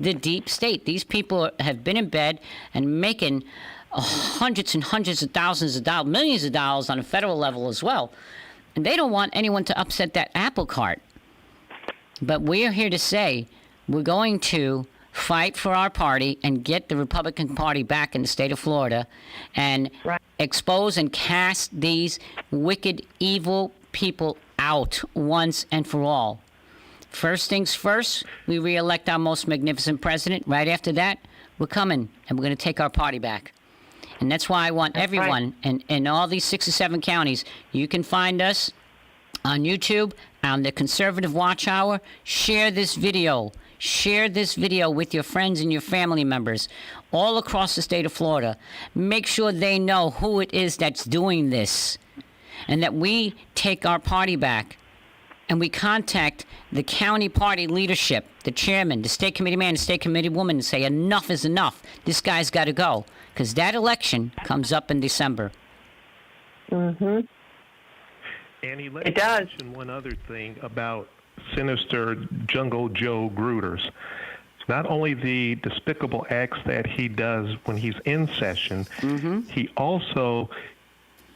[SPEAKER 7] The deep state. These people have been in bed and making hundreds and hundreds of thousands of dollars, millions of dollars on a federal level as well. And they don't want anyone to upset that apple cart. But we are here to say we're going to fight for our party and get the Republican Party back in the state of Florida and expose and cast these wicked, evil people out once and for all. First things first, we reelect our most magnificent president. Right after that, we're coming and we're going to take our party back. And that's why I want everyone in all these 6 or 7 counties, you can find us on YouTube, on the Conservative Watch Hour. Share this video. Share this video with your friends and your family members all across the state of Florida. Make sure they know who it is that's doing this, and that we take our party back. And we contact the county party leadership, the chairman, the state committee man, the state committee woman, and say enough is enough. This guy's got to go. Because that election comes up in December.
[SPEAKER 6] Mm-hmm.
[SPEAKER 9] Annie, let me mention one other thing about Sinister Jungle Joe Gruters. Not only the despicable acts that he does when he's in session, he also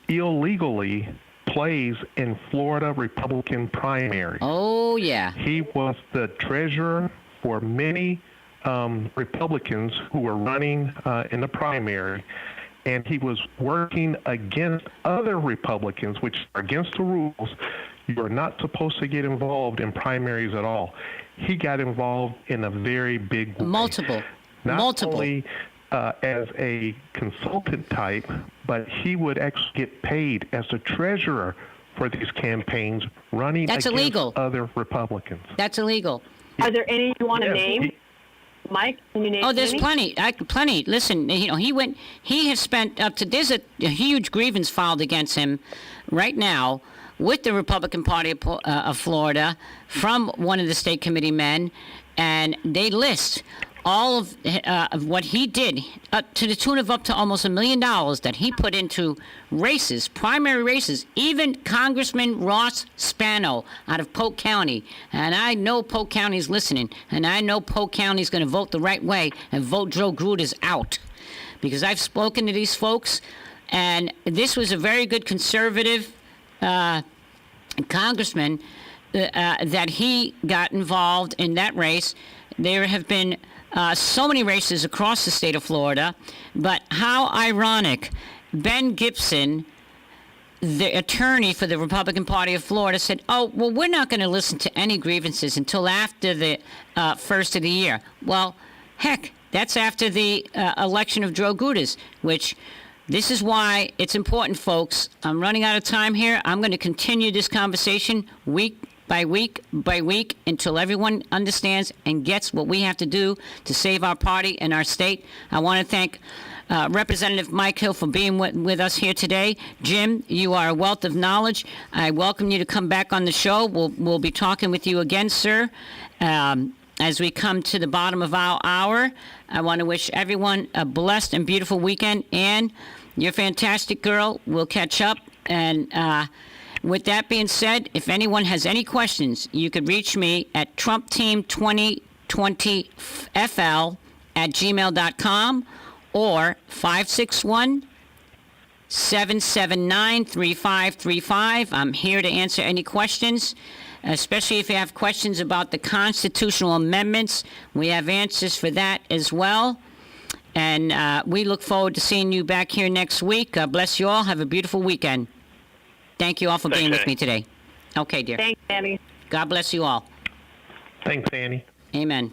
[SPEAKER 9] illegally plays in Florida Republican primary.
[SPEAKER 7] Oh, yeah.
[SPEAKER 9] He was the treasurer for many Republicans who were running in the primary, and he was working against other Republicans, which are against the rules. You are not supposed to get involved in primaries at all. He got involved in a very big way.
[SPEAKER 7] Multiple.
[SPEAKER 9] Not only as a consultant type, but he would actually get paid as the treasurer for these campaigns running against other Republicans.
[SPEAKER 7] That's illegal.
[SPEAKER 6] Are there any you want to name? Mike, can you name
[SPEAKER 7] Oh, there's
[SPEAKER 6] any?
[SPEAKER 7] plenty. Listen, he has spent up to, there's a huge grievance filed against him right now with the Republican Party of Florida from one of the state committee men, and they list all of what he did, to the tune of up to almost $1 million that he put into races, primary races. Even Congressman Ross Spano out of Polk County, and I know Polk County's listening, and I know Polk County's going to vote the right way and vote Joe Grudas out, because I've spoken to these folks, and this was a very good conservative congressman that he got involved in that race. There have been so many races across the state of Florida, but how ironic. Ben Gibson, the attorney for the Republican Party of Florida, said, oh, well, we're not going to listen to any grievances until after the first of the year. Well, heck, that's after the election of Joe Grudas, which This is why it's important, folks. I'm running out of time here. I'm going to continue this conversation week by week by week until everyone understands and gets what we have to do to save our party and our state. I want to thank Representative Mike Hill for being with us here today. Jim, you are a wealth of knowledge. I welcome you to come back on the show. We'll be talking with you again, sir. As we come to the bottom of our hour, I want to wish everyone a blessed and beautiful weekend. And you're a fantastic girl. We'll catch up. And with that being said, if anyone has any questions, you could reach me at TrumpTeam2020FL@gmail.com or 561-779-3535. I'm here to answer any questions, especially if you have questions about the constitutional amendments. We have answers for that as well. And we look forward to seeing you back here next week. God bless you all. Have a beautiful weekend. Thank you all for being with me today. Okay, dear.
[SPEAKER 6] Thanks, Annie.
[SPEAKER 7] God bless you all.
[SPEAKER 9] Thanks, Annie.
[SPEAKER 7] Amen.